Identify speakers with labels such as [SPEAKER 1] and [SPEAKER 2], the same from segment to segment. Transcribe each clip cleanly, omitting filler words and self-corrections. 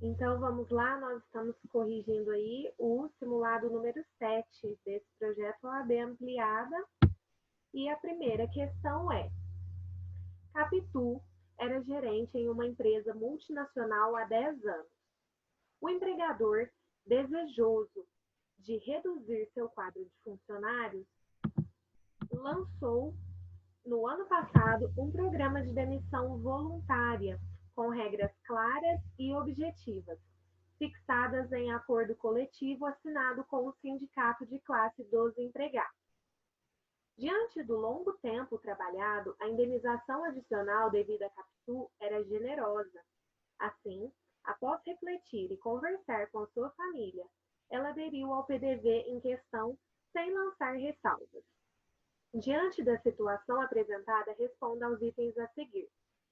[SPEAKER 1] Então, vamos lá, nós estamos corrigindo aí o simulado número 7 desse projeto OAB ampliada. E a primeira questão é: Capitu era gerente em uma empresa multinacional há 10 anos. O empregador, desejoso de reduzir seu quadro de funcionários, lançou no ano passado um programa de demissão voluntária com regras claras e objetivas, fixadas em acordo coletivo assinado com o Sindicato de Classe dos Empregados. Diante do longo tempo trabalhado, a indenização adicional devida à Capitu era generosa. Assim, após refletir e conversar com sua família, ela aderiu ao PDV em questão sem lançar ressalvas. Diante da situação apresentada, responda aos itens a seguir.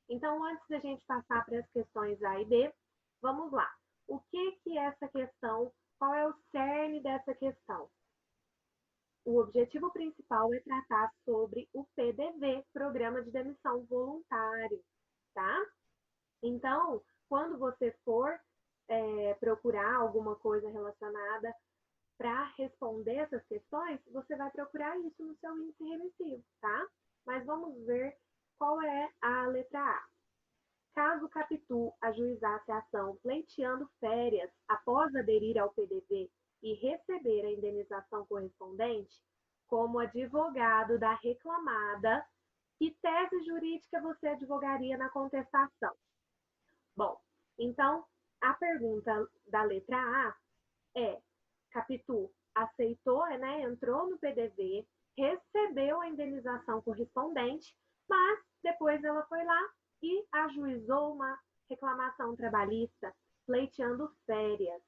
[SPEAKER 1] Então, antes da gente passar para as questões A e B, vamos lá. O que é essa questão? Qual é o cerne dessa questão? O objetivo principal é tratar sobre o PDV, Programa de Demissão Voluntário, tá? Então, quando você for procurar alguma coisa relacionada para responder essas questões, você vai procurar isso no seu índice remissivo, tá? Mas vamos ver qual é a letra A. Caso Capitu ajuizasse a ação pleiteando férias após aderir ao PDV e receber a indenização correspondente, como advogado da reclamada, que tese jurídica você advogaria na contestação? Bom, então, a pergunta da letra A é: Capitu aceitou, entrou no PDV, recebeu a indenização correspondente, mas depois ela foi lá e ajuizou uma reclamação trabalhista, pleiteando férias.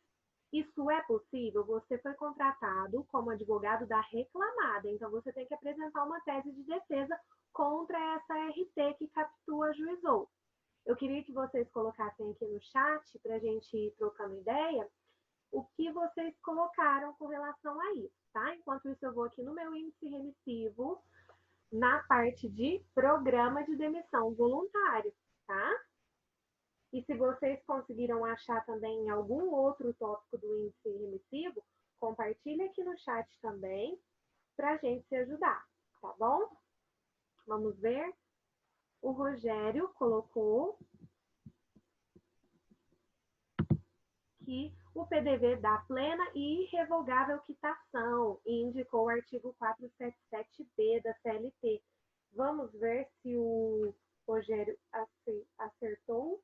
[SPEAKER 1] Isso é possível? Você foi contratado como advogado da reclamada, então você tem que apresentar uma tese de defesa contra essa RT que Capitu ajuizou. Eu queria que vocês colocassem aqui no chat, para a gente ir trocando ideia, o que vocês colocaram com relação a isso, tá? Enquanto isso, eu vou aqui no meu índice remissivo, na parte de programa de demissão voluntário, tá? E se vocês conseguiram achar também algum outro tópico do índice remissivo, compartilha aqui no chat também, para a gente se ajudar, tá bom? Vamos ver. O Rogério colocou que o PDV dá plena e irrevogável quitação e indicou o artigo 477B da CLT. Vamos ver se o Rogério acertou.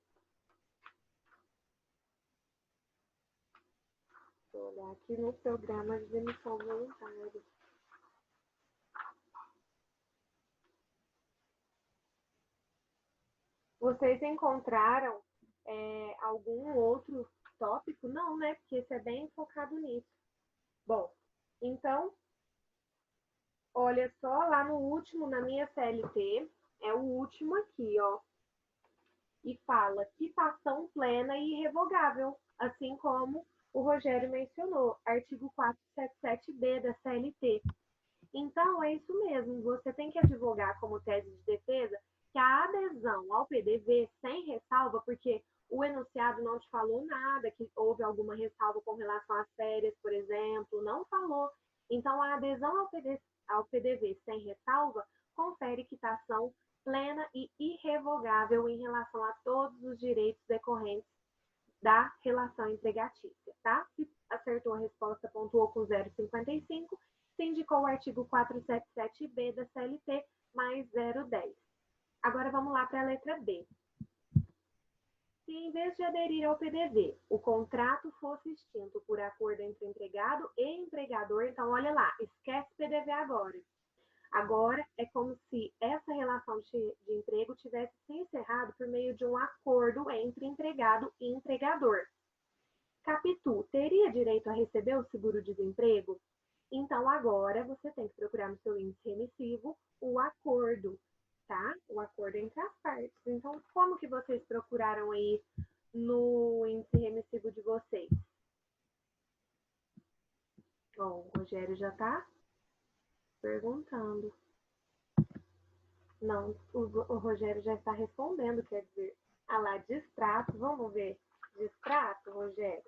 [SPEAKER 1] Vou olhar aqui no programa de demissão voluntária. Vocês encontraram algum outro tópico? Não, né? Porque esse é bem focado nisso. Bom, então, olha só, lá no último, na minha CLT, é o último aqui, ó. E fala quitação plena e irrevogável, assim como o Rogério mencionou, artigo 477B da CLT. Então, é isso mesmo, você tem que advogar como tese de defesa que a adesão ao PDV sem ressalva, porque o enunciado não te falou nada, que houve alguma ressalva com relação às férias, por exemplo, não falou. Então, a adesão ao PDV sem ressalva confere quitação plena e irrevogável em relação a todos os direitos decorrentes da relação empregatícia, tá? Se acertou a resposta, pontuou com 0,55, se indicou o artigo 477B da CLT, mais 0,10. Agora vamos lá para a letra B. Se em vez de aderir ao PDV, o contrato fosse extinto por acordo entre empregado e empregador, então olha lá, esquece PDV agora. Agora é como se essa relação de emprego tivesse se encerrado por meio de um acordo entre empregado e empregador. Capitu teria direito a receber o seguro-desemprego? Então, agora você tem que procurar no seu índice remissivo o acordo, tá? O acordo entre as partes. Então, como que vocês procuraram aí no índice remissivo de vocês? Bom, o Rogério já está perguntando. Não, o Rogério já está respondendo, quer dizer, lá, distrato, vamos ver. de extrato, Rogério?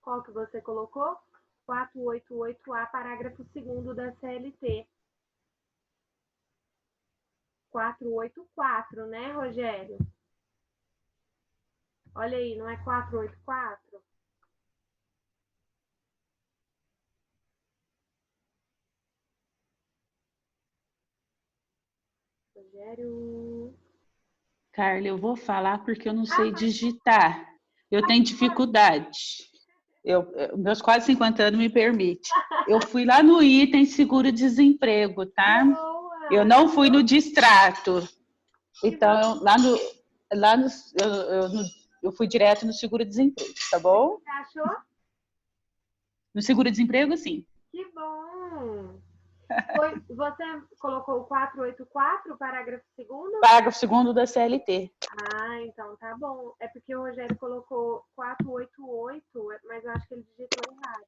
[SPEAKER 1] Qual que você colocou? 488A, parágrafo 2º da CLT. 484, né, Rogério? Olha aí, não é 484? Rogério...
[SPEAKER 2] Carla, eu vou falar porque eu não sei digitar. Eu tenho dificuldade. Meus quase 50 anos me permite. Eu fui lá no item seguro-desemprego, tá?
[SPEAKER 1] Boa!
[SPEAKER 2] Eu não fui no distrato. Então, eu fui direto no seguro-desemprego, tá bom?
[SPEAKER 1] Você achou?
[SPEAKER 2] No seguro-desemprego, sim.
[SPEAKER 1] Que bom! Você colocou o 484, parágrafo 2º?
[SPEAKER 2] Parágrafo 2º da CLT.
[SPEAKER 1] Ah, então tá bom. É porque o Rogério colocou 488, mas eu acho que ele digitou errado.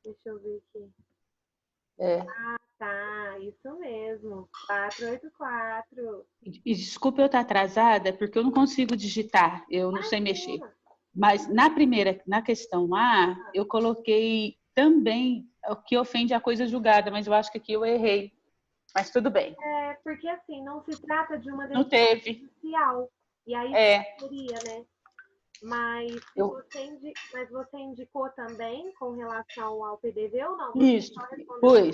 [SPEAKER 1] Deixa eu ver aqui.
[SPEAKER 2] É.
[SPEAKER 1] Ah, tá. Isso mesmo. 484.
[SPEAKER 2] E desculpa eu estar atrasada, porque eu não consigo digitar, eu não sei mexer.
[SPEAKER 1] Imagina.
[SPEAKER 2] Mas na questão A, eu coloquei também o que ofende a coisa julgada, mas eu acho que aqui eu errei. Mas tudo bem.
[SPEAKER 1] É, porque assim, não se trata de uma
[SPEAKER 2] Não
[SPEAKER 1] decisão
[SPEAKER 2] teve.
[SPEAKER 1] judicial. E aí
[SPEAKER 2] É,
[SPEAKER 1] seria, né? Mas,
[SPEAKER 2] eu,
[SPEAKER 1] mas você indicou também com relação ao PDV ou não? Você
[SPEAKER 2] isso,
[SPEAKER 1] só respondeu.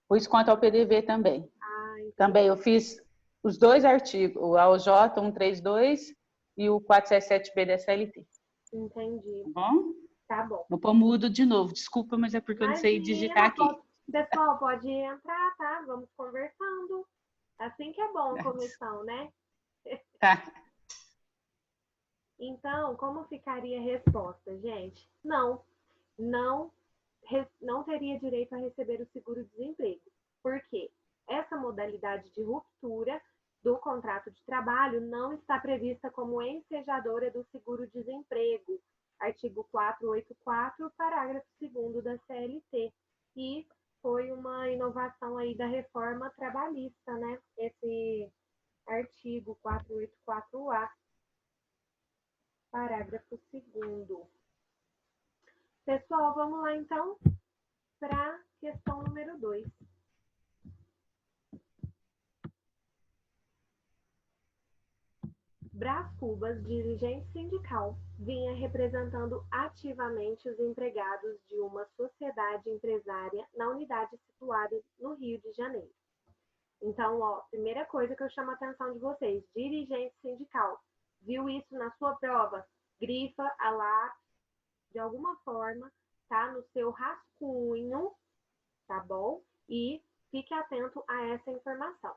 [SPEAKER 2] pus quanto ao PDV também.
[SPEAKER 1] Ah, entendi.
[SPEAKER 2] Também eu fiz os dois artigos, o AOJ 132 e o 477B da CLT.
[SPEAKER 1] Entendi.
[SPEAKER 2] Tá bom?
[SPEAKER 1] Tá bom.
[SPEAKER 2] Vou pôr mudo de novo, desculpa, mas é porque eu não sei digitar
[SPEAKER 1] Imagina,
[SPEAKER 2] aqui.
[SPEAKER 1] pessoal, pode entrar, tá? Vamos conversando. Assim que é bom a comissão, né?
[SPEAKER 2] Tá.
[SPEAKER 1] Então, como ficaria a resposta, gente? Não, não, não teria direito a receber o seguro-desemprego. Por quê? Essa modalidade de ruptura do contrato de trabalho não está prevista como ensejadora do seguro-desemprego, artigo 484, parágrafo 2º da CLT. E foi uma inovação aí da reforma trabalhista, né? Esse artigo 484A, parágrafo 2º. Pessoal, vamos lá então para a questão número 2. Brás Cubas, dirigente sindical, vinha representando ativamente os empregados de uma sociedade empresária na unidade situada no Rio de Janeiro. Então, ó, primeira coisa que eu chamo a atenção de vocês, dirigente sindical. Viu isso na sua prova? Grifa a lápis, de alguma forma, tá? No seu rascunho, tá bom? E fique atento a essa informação.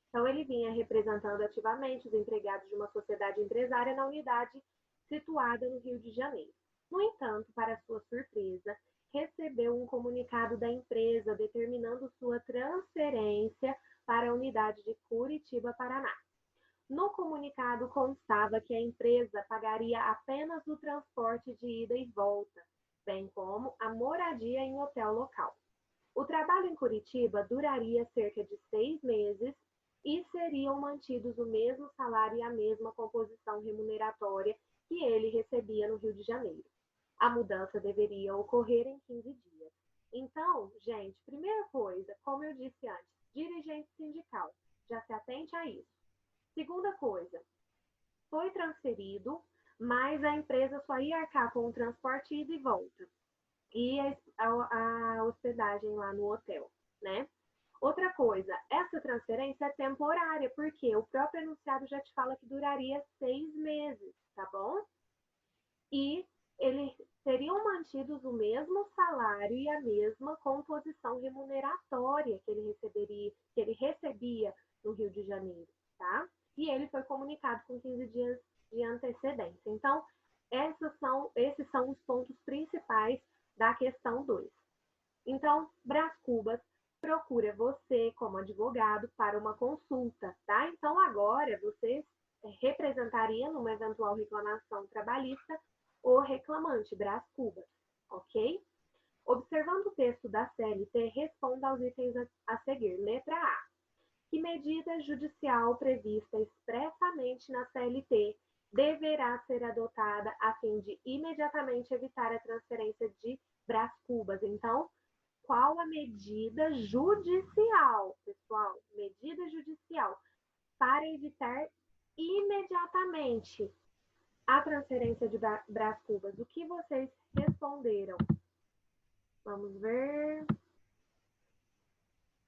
[SPEAKER 1] Então, ele vinha representando ativamente os empregados de uma sociedade empresária na unidade situada no Rio de Janeiro. No entanto, para sua surpresa, recebeu um comunicado da empresa determinando sua transferência para a unidade de Curitiba, Paraná. No comunicado constava que a empresa pagaria apenas o transporte de ida e volta, bem como a moradia em hotel local. O trabalho em Curitiba duraria cerca de 6 meses e seriam mantidos o mesmo salário e a mesma composição remuneratória que ele recebia no Rio de Janeiro. A mudança deveria ocorrer em 15 dias. Então, gente, primeira coisa, como eu disse antes, dirigente sindical, já se atente a isso. Segunda coisa, foi transferido, mas a empresa só ia arcar com o transporte ida e volta e a hospedagem lá no hotel, né? Outra coisa, essa transferência é temporária, porque o próprio enunciado já te fala que duraria 6 meses, tá bom? E eles seriam mantidos o mesmo salário e a mesma composição remuneratória que ele recebia no Rio de Janeiro, tá? E ele foi comunicado com 15 dias de antecedência. Então, esses são os pontos principais da questão 2. Então, Brás Cubas procura você como advogado para uma consulta, tá? Então, agora você representaria numa eventual reclamação trabalhista o reclamante, Brás Cubas, ok? Observando o texto da CLT, responda aos itens a seguir. Letra A. Que medida judicial prevista expressamente na CLT deverá ser adotada a fim de imediatamente evitar a transferência de Brás Cubas? Então, qual a medida judicial, pessoal? Medida judicial para evitar imediatamente a transferência de Brás Cubas. O que vocês responderam? Vamos ver.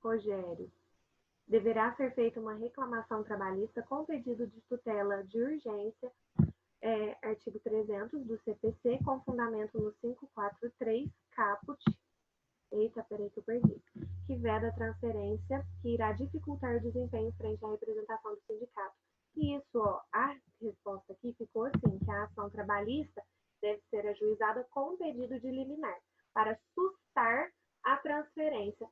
[SPEAKER 1] Rogério. Deverá ser feita uma reclamação trabalhista com pedido de tutela de urgência, artigo 300 do CPC, com fundamento no 543, caput. Eita, peraí que eu perdi. Que veda a transferência, que irá dificultar o desempenho frente à representação do sindicato. E isso, ó, a resposta aqui ficou assim, que a ação trabalhista deve ser ajuizada com pedido de liminar, para sustar a transferência.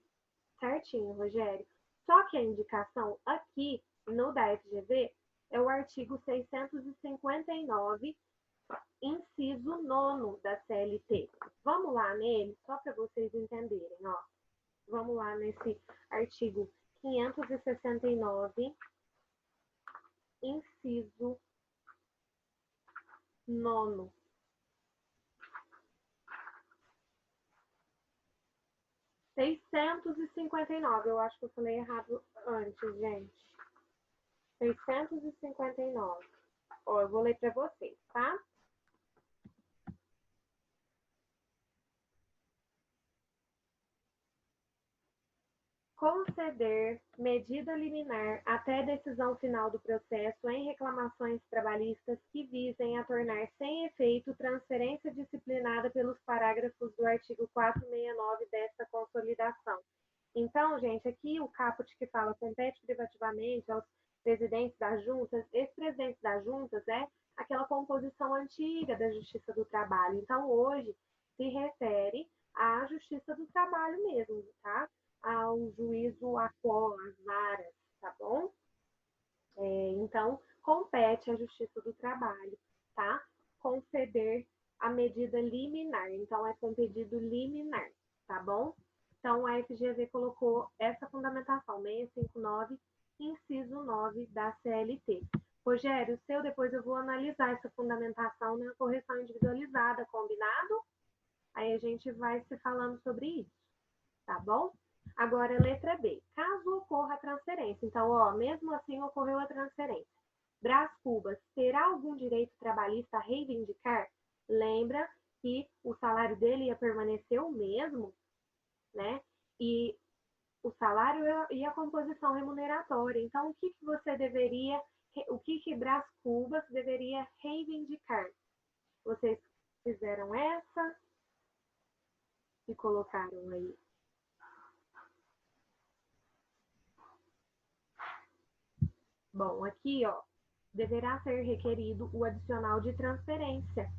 [SPEAKER 1] Certinho, Rogério. Só que a indicação aqui no da FGV é o artigo 659, inciso 9 da CLT. Vamos lá nele, só para vocês entenderem, ó. Vamos lá nesse artigo 569, inciso 9. Eu acho que eu falei errado antes, gente. 659. Ó, eu vou ler para vocês, tá? Conceder medida liminar até decisão final do processo em reclamações trabalhistas que visem a tornar sem efeito transferência disciplinada pelos parágrafos do artigo 469 desta consolidação. Então, gente, aqui o caput que fala compete privativamente aos presidentes das juntas. Esse presidente das juntas é aquela composição antiga da Justiça do Trabalho. Então, hoje se refere à Justiça do Trabalho mesmo, tá? Ao juízo ACO, as varas, tá bom? Então, compete à Justiça do Trabalho, tá? Conceder a medida liminar. Então, é com pedido liminar, tá bom? Então, a FGV colocou essa fundamentação, 659, inciso 9 da CLT. Rogério, o seu, depois eu vou analisar essa fundamentação na correção individualizada, combinado? Aí a gente vai se falando sobre isso, tá bom? Agora, letra B. Caso ocorra a transferência. Então, ó, mesmo assim ocorreu a transferência. Brás Cubas terá algum direito trabalhista a reivindicar? Lembra que o salário dele ia permanecer o mesmo, né? E o salário e a composição remuneratória. Então, o que Brás Cubas deveria reivindicar? Vocês fizeram essa e colocaram aí. Bom, aqui, ó, deverá ser requerido o adicional de transferência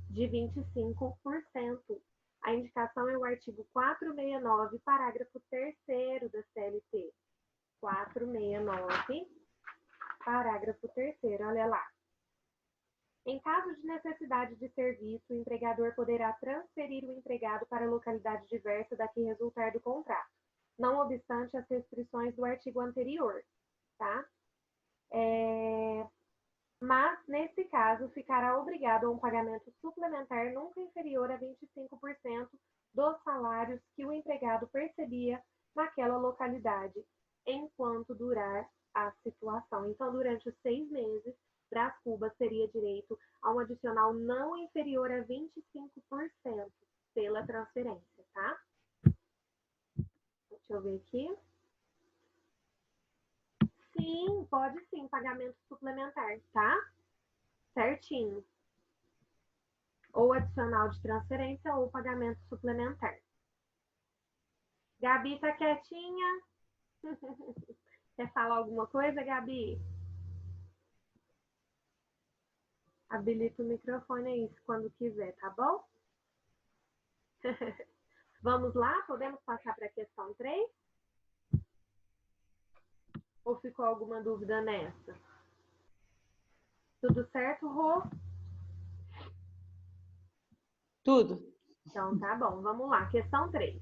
[SPEAKER 1] de 25%. A indicação é o artigo 469, parágrafo 3º da CLT. 469, parágrafo 3º, olha lá. Em caso de necessidade de serviço, o empregador poderá transferir o empregado para localidade diversa da que resultar do contrato, não obstante as restrições do artigo anterior, tá? Mas, nesse caso, ficará obrigado a um pagamento suplementar nunca inferior a 25% dos salários que o empregado percebia naquela localidade, enquanto durar a situação. Então, durante os 6 meses, Brás Cubas teria direito a um adicional não inferior a 25% pela transferência, tá? Deixa eu ver aqui. Sim, pode sim, pagamento suplementar, tá? Certinho. Ou adicional de transferência ou pagamento suplementar. Gabi tá quietinha? Quer falar alguma coisa, Gabi? Habilita o microfone aí, quando quiser, tá bom? Vamos lá? Podemos passar para a questão 3? Ou ficou alguma dúvida nessa? Tudo certo, Rô?
[SPEAKER 2] Tudo.
[SPEAKER 1] Então tá bom, vamos lá. Questão 3.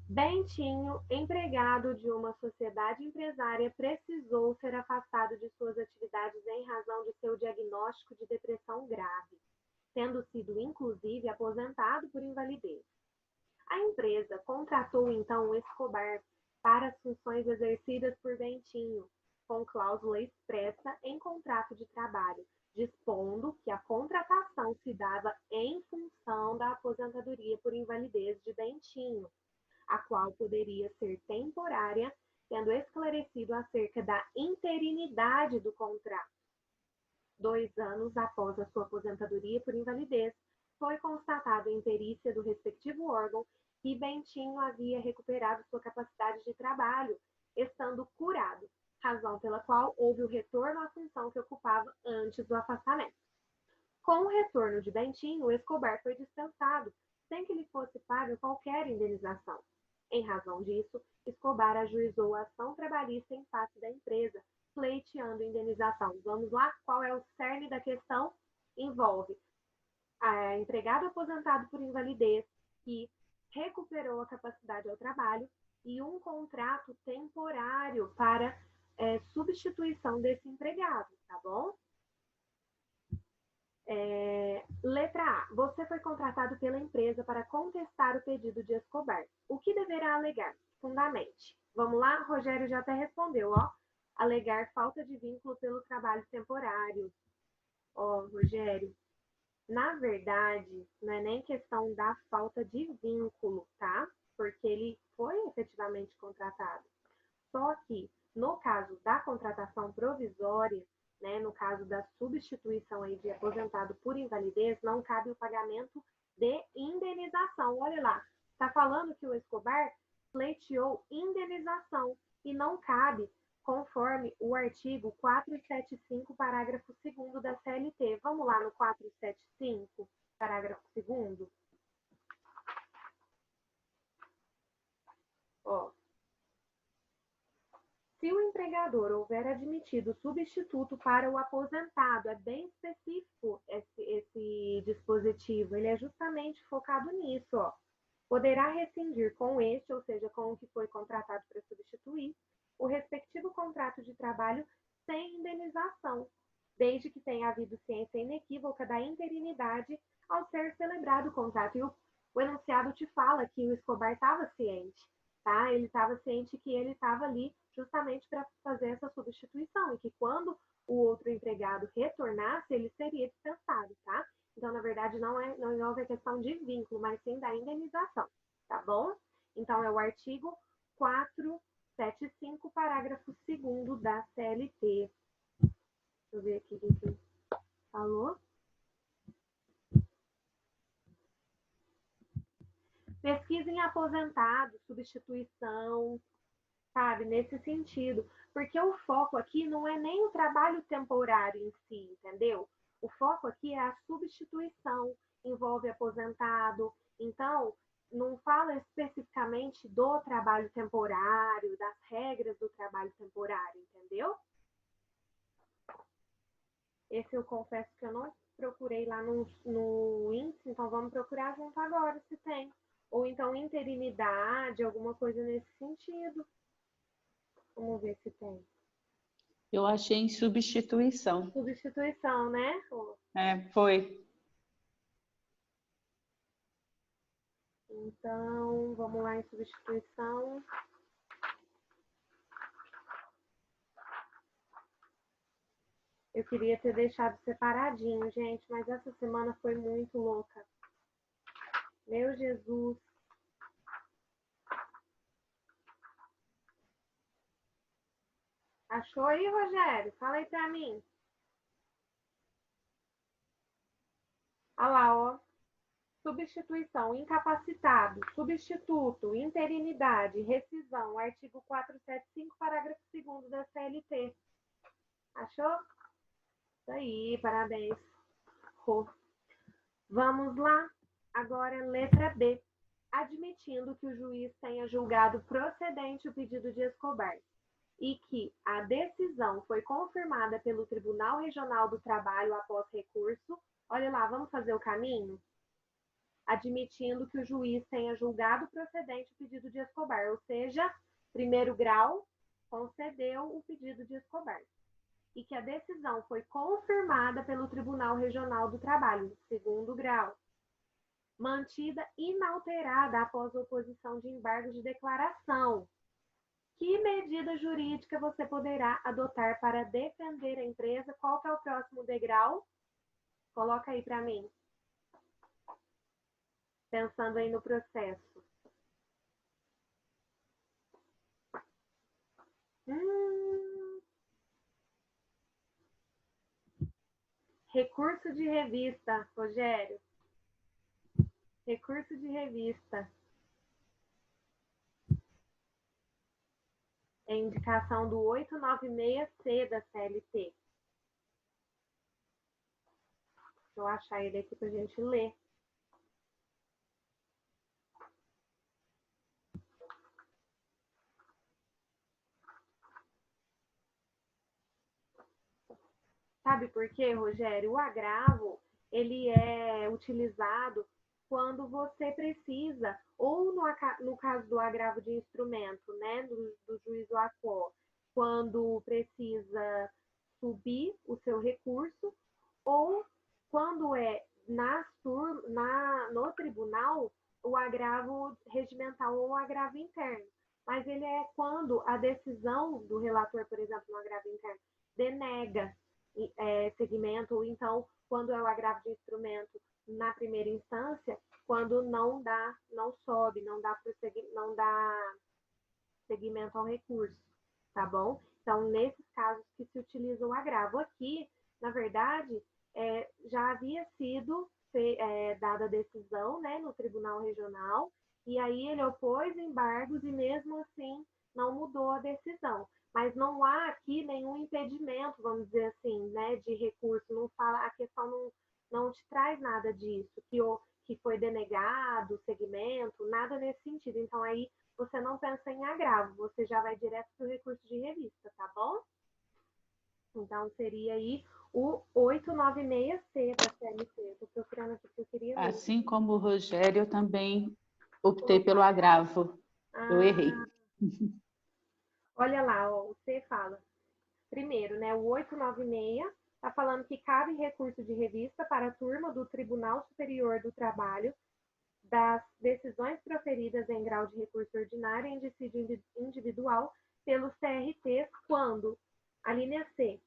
[SPEAKER 1] Bentinho, empregado de uma sociedade empresária, precisou ser afastado de suas atividades em razão de seu diagnóstico de depressão grave, tendo sido inclusive aposentado por invalidez. A empresa contratou então Escobar para as funções exercidas por Bentinho, com cláusula expressa em contrato de trabalho, dispondo que a contratação se dava em função da aposentadoria por invalidez de Bentinho, a qual poderia ser temporária, sendo esclarecido acerca da interinidade do contrato. 2 anos após a sua aposentadoria por invalidez, foi constatado em perícia do respectivo órgão que Bentinho havia recuperado sua capacidade de trabalho, estando curado, razão pela qual houve o retorno à função que ocupava antes do afastamento. Com o retorno de Bentinho, Escobar foi dispensado, sem que lhe fosse paga qualquer indenização. Em razão disso, Escobar ajuizou a ação trabalhista em face da empresa, pleiteando indenização. Vamos lá? Qual é o cerne da questão? Envolve a empregado aposentado por invalidez que recuperou a capacidade ao trabalho e um contrato temporário para substituição desse empregado, tá bom? Letra A. Você foi contratado pela empresa para contestar o pedido de Escobar. O que deverá alegar? Fundamente. Vamos lá? Rogério já até respondeu, ó. Alegar falta de vínculo pelo trabalho temporário. Ó, Rogério, na verdade, não é nem questão da falta de vínculo, tá? Porque ele foi efetivamente contratado. Só que, no caso da contratação provisória, né, no caso da substituição aí de aposentado por invalidez, não cabe o pagamento de indenização. Olha lá, está falando que o Escobar pleiteou indenização e não cabe, conforme o artigo 475, parágrafo 2º da CLT. Vamos lá no 475, parágrafo 2º? Ó. Se o empregador houver admitido substituto para o aposentado, é bem específico esse dispositivo, ele é justamente focado nisso, ó. Poderá rescindir com este, ou seja, com o que foi contratado para substituir, o respectivo contrato de trabalho sem indenização, desde que tenha havido ciência inequívoca da interinidade ao ser celebrado o contrato. E o enunciado te fala que o Escobar estava ciente, tá? Ele estava ciente que ele estava ali justamente para fazer essa substituição e que quando o outro empregado retornasse, ele seria dispensado, tá? Então, na verdade, não envolve a questão de vínculo, mas sim da indenização, tá bom? Então, é o artigo 475, parágrafo 2º da CLT. Deixa eu ver aqui o que falou. Pesquisa em aposentado, substituição, sabe? Nesse sentido. Porque o foco aqui não é nem o trabalho temporário em si, entendeu? O foco aqui é a substituição, envolve aposentado. Então, não fala especificamente do trabalho temporário, das regras do trabalho temporário, entendeu? Esse eu confesso que eu não procurei lá no índice, então vamos procurar junto agora se tem. Ou então interinidade, alguma coisa nesse sentido. Vamos ver se tem.
[SPEAKER 2] Eu achei em substituição.
[SPEAKER 1] Substituição, né?
[SPEAKER 2] Foi.
[SPEAKER 1] Então, vamos lá em substituição. Eu queria ter deixado separadinho, gente, mas essa semana foi muito louca. Meu Jesus. Achou aí, Rogério? Fala aí pra mim. Olha lá, ó. Substituição, incapacitado, substituto, interinidade, rescisão, artigo 475, parágrafo 2º da CLT. Achou? Isso aí, parabéns. Vamos lá. Agora, letra B. Admitindo que o juiz tenha julgado procedente o pedido de Escobar. e que a decisão foi confirmada pelo Tribunal Regional do Trabalho após recurso, olha lá, vamos fazer o caminho? Admitindo que o juiz tenha julgado procedente o pedido de Escobar, ou seja, primeiro grau concedeu o pedido de Escobar. E que a decisão foi confirmada pelo Tribunal Regional do Trabalho, segundo grau, mantida inalterada após oposição de embargo de declaração. Que medida jurídica você poderá adotar para defender a empresa? Qual que é o próximo degrau? Coloca aí para mim. Pensando aí no processo. Recurso de revista, Rogério. Recurso de revista. É indicação do 896C da CLT. Deixa eu achar ele aqui para a gente ler. Sabe por quê, Rogério? O agravo, ele é utilizado quando você precisa, ou no caso do agravo de instrumento, né, do juízo ACO, quando precisa subir o seu recurso, ou quando é no tribunal, o agravo regimental ou o agravo interno. Mas ele é quando a decisão do relator, por exemplo, no agravo interno, denega segmento, ou então, quando é o agravo de instrumento na primeira instância, quando não sobe, não dá seguimento ao recurso, tá bom? Então, nesses casos que se utiliza o agravo. Aqui, na verdade, já havia sido dada a decisão, né, no Tribunal Regional, e aí ele opôs embargos e mesmo assim não mudou a decisão. Mas não há aqui nenhum impedimento, vamos dizer assim, né, de recurso. Não fala, a questão não te traz nada disso, que foi denegado o segmento, nada nesse sentido. Então, aí você não pensa em agravo, você já vai direto para o recurso de revista, tá bom? Então, seria aí o 896C da CLT. Estou procurando aqui porque eu queria ler.
[SPEAKER 2] Assim como o Rogério, eu também optei pelo agravo. Eu errei.
[SPEAKER 1] Olha lá, ó, o C fala. Primeiro, né, o 896 está falando que cabe recurso de revista para a turma do Tribunal Superior do Trabalho das decisões proferidas em grau de recurso ordinário em dissídio individual pelos CRTs quando, a linha C,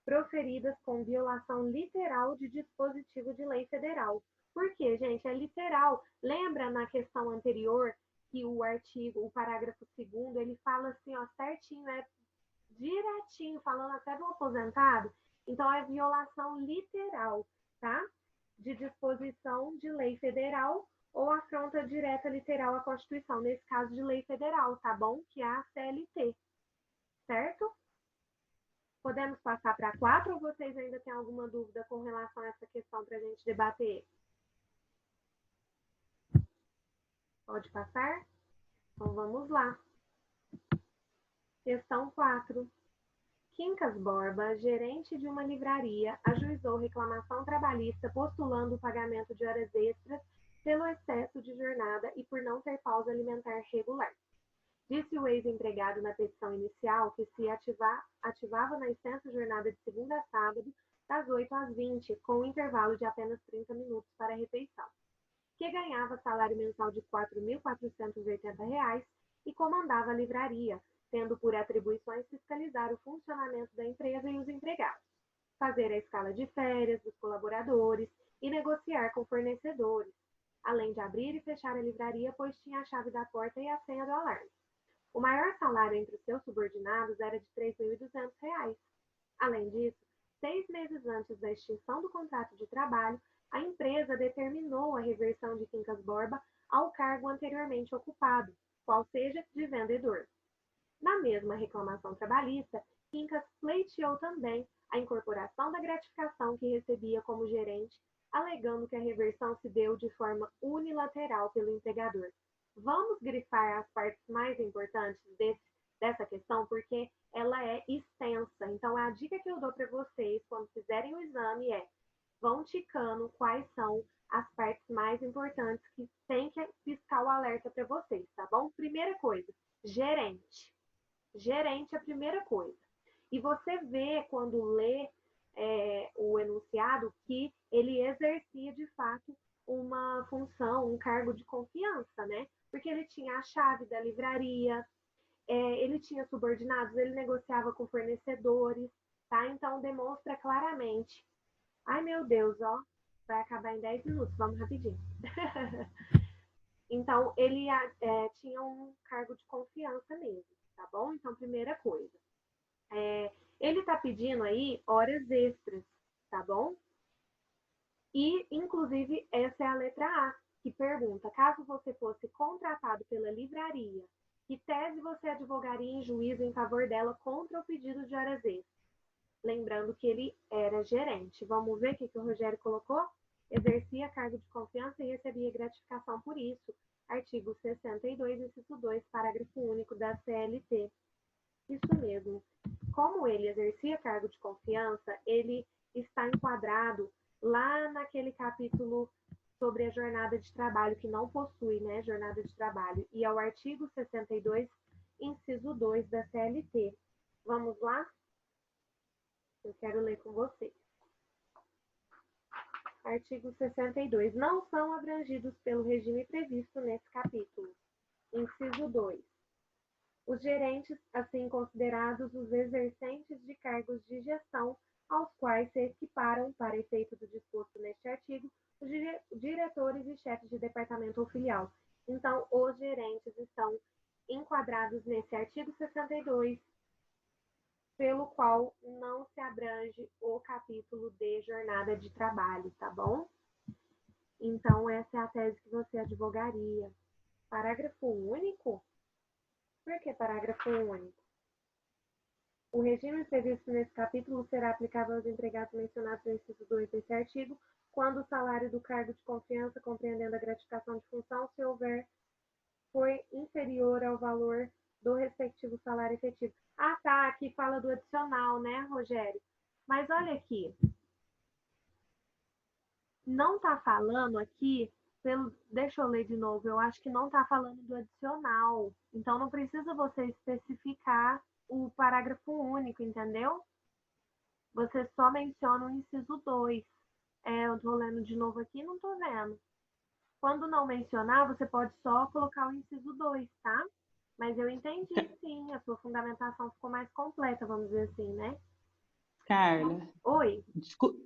[SPEAKER 1] proferidas com violação literal de dispositivo de lei federal. Por quê, gente? É literal. Lembra na questão anterior que o parágrafo 2º, ele fala assim, ó, certinho, direitinho, falando até do aposentado. Então, é violação literal, tá? De disposição de lei federal ou afronta direta literal à Constituição, nesse caso de lei federal, tá bom? Que é a CLT, certo? Podemos passar para 4 ou vocês ainda têm alguma dúvida com relação a essa questão para a gente debater? Pode passar? Então vamos lá. Questão 4. Quincas Borba, gerente de uma livraria, ajuizou reclamação trabalhista postulando o pagamento de horas extras pelo excesso de jornada e por não ter pausa alimentar regular. Disse o ex-empregado na petição inicial que se ativava na extensa jornada de segunda a sábado, das 8 às 20, com um intervalo de apenas 30 minutos para a refeição, que ganhava salário mensal de R$ 4.480 e comandava a livraria, tendo por atribuições fiscalizar o funcionamento da empresa e os empregados, fazer a escala de férias dos colaboradores e negociar com fornecedores, além de abrir e fechar a livraria, pois tinha a chave da porta e a senha do alarme. O maior salário entre os seus subordinados era de R$ 3.200. Além disso, 6 meses antes da extinção do contrato de trabalho, a empresa determinou a reversão de Quincas Borba ao cargo anteriormente ocupado, qual seja de vendedor. Na mesma reclamação trabalhista, Quincas pleiteou também a incorporação da gratificação que recebia como gerente, alegando que a reversão se deu de forma unilateral pelo empregador. Vamos grifar as partes mais importantes dessa questão porque ela é extensa. Então, a dica que eu dou para vocês quando fizerem o exame é: vão ticando quais são as partes mais importantes que tem que piscar o alerta para vocês, tá bom? Primeira coisa, gerente. Gerente é a primeira coisa. E você vê quando lê o enunciado que ele exercia de fato uma função, um cargo de confiança, né? Porque ele tinha a chave da livraria, ele tinha subordinados, ele negociava com fornecedores, tá? Então demonstra claramente. Ai, meu Deus, ó, vai acabar em 10 minutos, vamos rapidinho. Então, ele tinha um cargo de confiança mesmo, tá bom? Então, primeira coisa. Ele tá pedindo aí horas extras, tá bom? E, inclusive, essa é a letra A, que pergunta: caso você fosse contratado pela livraria, que tese você advogaria em juízo em favor dela contra o pedido de horas extras? Lembrando que ele era gerente. Vamos ver o que o Rogério colocou? Exercia cargo de confiança e recebia gratificação por isso. Artigo 62, inciso 2, parágrafo único da CLT. Isso mesmo. Como ele exercia cargo de confiança, ele está enquadrado lá naquele capítulo sobre a jornada de trabalho, que não possui, né, jornada de trabalho. E é o artigo 62, inciso 2 da CLT. Vamos lá? Eu quero ler com vocês. Artigo 62. Não são abrangidos pelo regime previsto nesse capítulo. Inciso 2. Os gerentes, assim considerados os exercentes de cargos de gestão, aos quais se equiparam, para efeito do disposto neste artigo, os diretores e chefes de departamento ou filial. Então, os gerentes estão enquadrados nesse artigo 62, pelo qual não se abrange o capítulo de jornada de trabalho, tá bom? Então, essa é a tese que você advogaria. Parágrafo único? Por que parágrafo único? O regime previsto nesse capítulo será aplicável aos empregados mencionados no inciso 2 desse artigo, quando o salário do cargo de confiança, compreendendo a gratificação de função, se houver, foi inferior ao valor do respectivo salário efetivo. Ah, tá, aqui fala do adicional, né, Rogério? Mas olha aqui, não tá falando aqui, deixa eu ler de novo, eu acho que não tá falando do adicional. Então não precisa você especificar o parágrafo único, entendeu? Você só menciona o inciso 2. Eu tô lendo de novo aqui e não tô vendo. Quando não mencionar, você pode só colocar o inciso 2, tá? Mas eu entendi, sim, a sua fundamentação ficou mais completa, vamos dizer assim, né?
[SPEAKER 2] Carla,
[SPEAKER 1] Oi?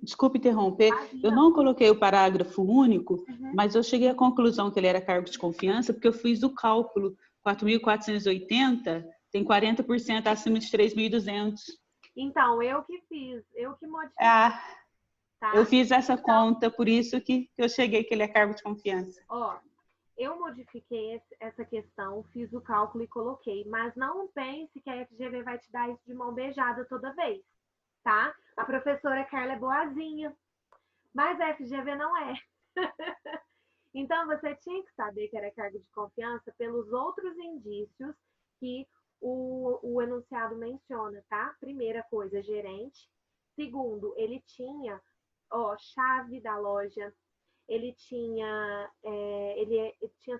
[SPEAKER 2] desculpe interromper. Eu
[SPEAKER 1] Imagina.
[SPEAKER 2] não coloquei o parágrafo único, mas eu cheguei à conclusão que ele era cargo de confiança porque eu fiz o cálculo. 4.480 tem 40% acima de 3.200.
[SPEAKER 1] Então, eu que fiz, eu que modifiquei,
[SPEAKER 2] Ah,
[SPEAKER 1] tá?
[SPEAKER 2] eu fiz essa
[SPEAKER 1] Então,
[SPEAKER 2] conta, por isso que eu cheguei que ele é cargo de confiança.
[SPEAKER 1] ó, eu modifiquei essa questão, fiz o cálculo e coloquei, mas não pense que a FGV vai te dar isso de mão beijada toda vez, tá? A professora Carla é boazinha, mas a FGV não é. Então, você tinha que saber que era cargo de confiança pelos outros indícios que o enunciado menciona, tá? Primeira coisa, gerente. Segundo, ele tinha, chave da loja, ele tinha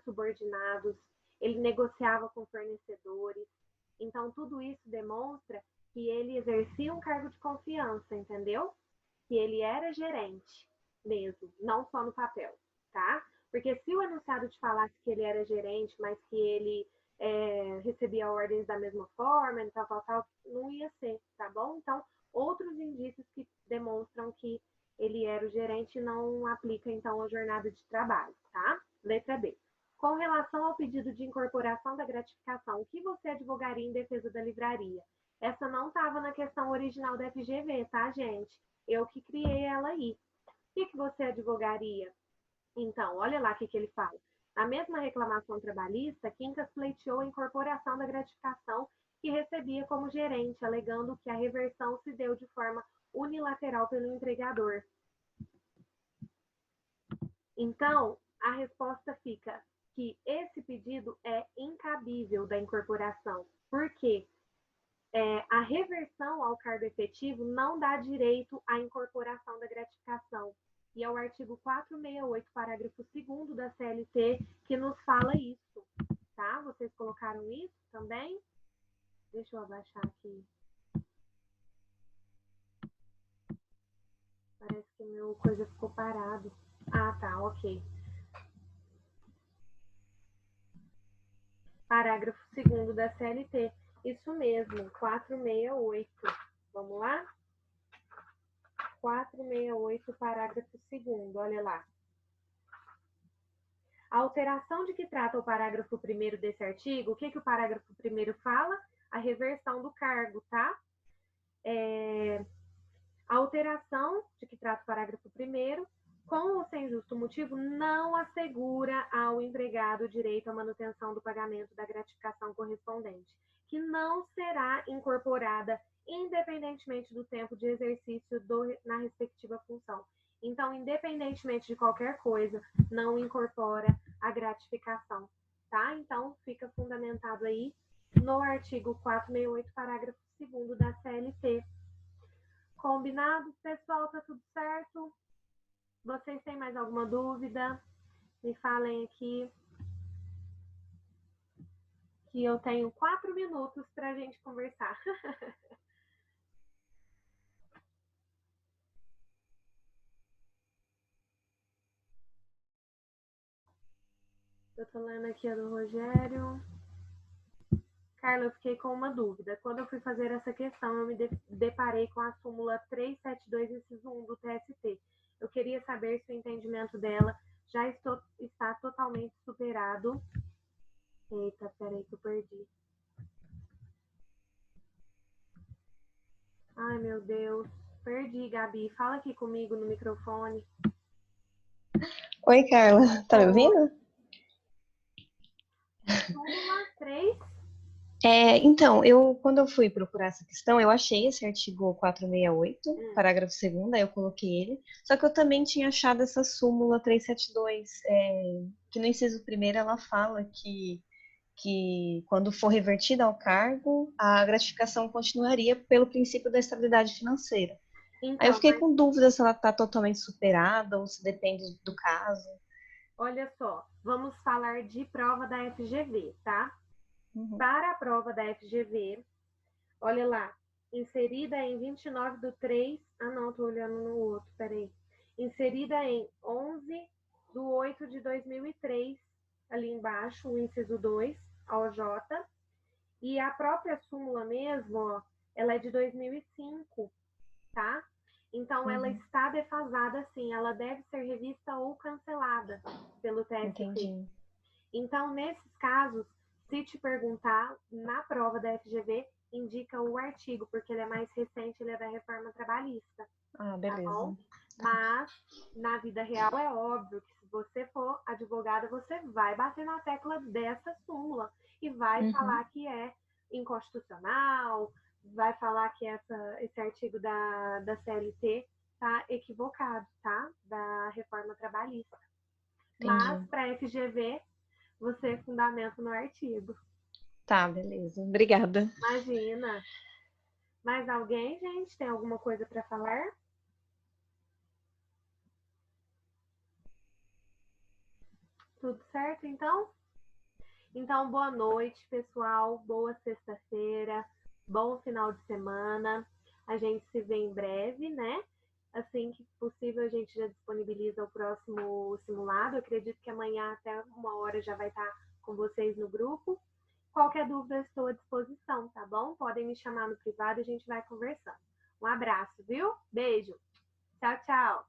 [SPEAKER 1] subordinados, ele negociava com fornecedores. Então, tudo isso demonstra que ele exercia um cargo de confiança, entendeu? Que ele era gerente mesmo, não só no papel, tá? Porque se o enunciado te falasse que ele era gerente, mas que ele recebia ordens da mesma forma, tal, não ia ser, tá bom? Então, outros indícios que demonstram que ele era o gerente não aplica, então, a jornada de trabalho, tá? Letra B. Com relação ao pedido de incorporação da gratificação, o que você advogaria em defesa da livraria? Essa não estava na questão original da FGV, tá, gente? Eu que criei ela aí. O que você advogaria? Então, olha lá o que ele fala. Na mesma reclamação trabalhista, Quincas pleiteou a incorporação da gratificação que recebia como gerente, alegando que a reversão se deu de forma unilateral pelo empregador. Então, a resposta fica que esse pedido é incabível da incorporação. Por quê? A reversão ao cargo efetivo não dá direito à incorporação da gratificação. E é o artigo 468, parágrafo 2º da CLT, que nos fala isso, tá? Vocês colocaram isso também? Deixa eu abaixar aqui. Parece que meu coisa ficou parado. Ah, tá, ok. Parágrafo 2º da CLT. Isso mesmo, 468. Vamos lá? 468, parágrafo 2º, olha lá. A alteração de que trata o parágrafo 1º desse artigo, o que o parágrafo 1º fala? A reversão do cargo, tá? A alteração de que trata o parágrafo 1º, com ou sem justo motivo, não assegura ao empregado o direito à manutenção do pagamento da gratificação correspondente, que não será incorporada independentemente do tempo de exercício na respectiva função. Então, independentemente de qualquer coisa, não incorpora a gratificação, tá? Então, fica fundamentado aí no artigo 468, parágrafo 2º da CLT. Combinado, pessoal? Tá tudo certo? Vocês têm mais alguma dúvida? Me falem aqui. Que eu tenho 4 minutos para a gente conversar. Eu tô lendo aqui a do Rogério. Carla, eu fiquei com uma dúvida. Quando eu fui fazer essa questão, eu me deparei com a súmula 372, inciso 1 do TST. Eu queria saber se o entendimento dela já está totalmente superado. Eita, peraí que eu perdi. Ai, meu Deus. Perdi, Gabi. Fala aqui comigo no microfone.
[SPEAKER 3] Oi, Carla. Tá me ouvindo?
[SPEAKER 1] Súmula 3.
[SPEAKER 3] Então, quando eu fui procurar essa questão, eu achei esse artigo 468, parágrafo 2º, aí eu coloquei ele. Só que eu também tinha achado essa súmula 372, que no inciso 1º ela fala que quando for revertida ao cargo, a gratificação continuaria pelo princípio da estabilidade financeira.
[SPEAKER 1] Então,
[SPEAKER 3] aí eu fiquei com dúvida se ela está totalmente superada ou se depende do caso.
[SPEAKER 1] Olha só, vamos falar de prova da FGV, tá?
[SPEAKER 3] Uhum.
[SPEAKER 1] Para a prova da FGV, olha lá, inserida em 29/3, não, tô olhando no outro, peraí. Inserida em 11/8/2003, ali embaixo, o inciso 2, OJ, e a própria súmula mesmo, ó, ela é de 2005, tá? Então, ela está defasada, sim, ela deve ser revista ou cancelada pelo TST.
[SPEAKER 3] Entendi.
[SPEAKER 1] Então, nesses casos, se te perguntar, na prova da FGV, indica o artigo, porque ele é mais recente, ele é da reforma trabalhista.
[SPEAKER 3] Ah, beleza.
[SPEAKER 1] Tá bom? Mas, na vida real, é óbvio que se você for advogada, você vai bater na tecla dessa súmula e vai falar que é inconstitucional, vai falar que esse artigo da CLT tá equivocado, tá? Da reforma trabalhista.
[SPEAKER 3] Entendi.
[SPEAKER 1] Mas, para FGV, você fundamenta no artigo.
[SPEAKER 3] Tá, beleza. Obrigada.
[SPEAKER 1] Imagina. Mais alguém, gente? Tem alguma coisa para falar? Tudo certo, então? Então, boa noite, pessoal. Boa sexta-feira. Bom final de semana. A gente se vê em breve, né? Assim que possível, a gente já disponibiliza o próximo simulado. Eu acredito que amanhã, até 1h, já vai estar com vocês no grupo. Qualquer dúvida, estou à disposição, tá bom? Podem me chamar no privado e a gente vai conversando. Um abraço, viu? Beijo. Tchau, tchau.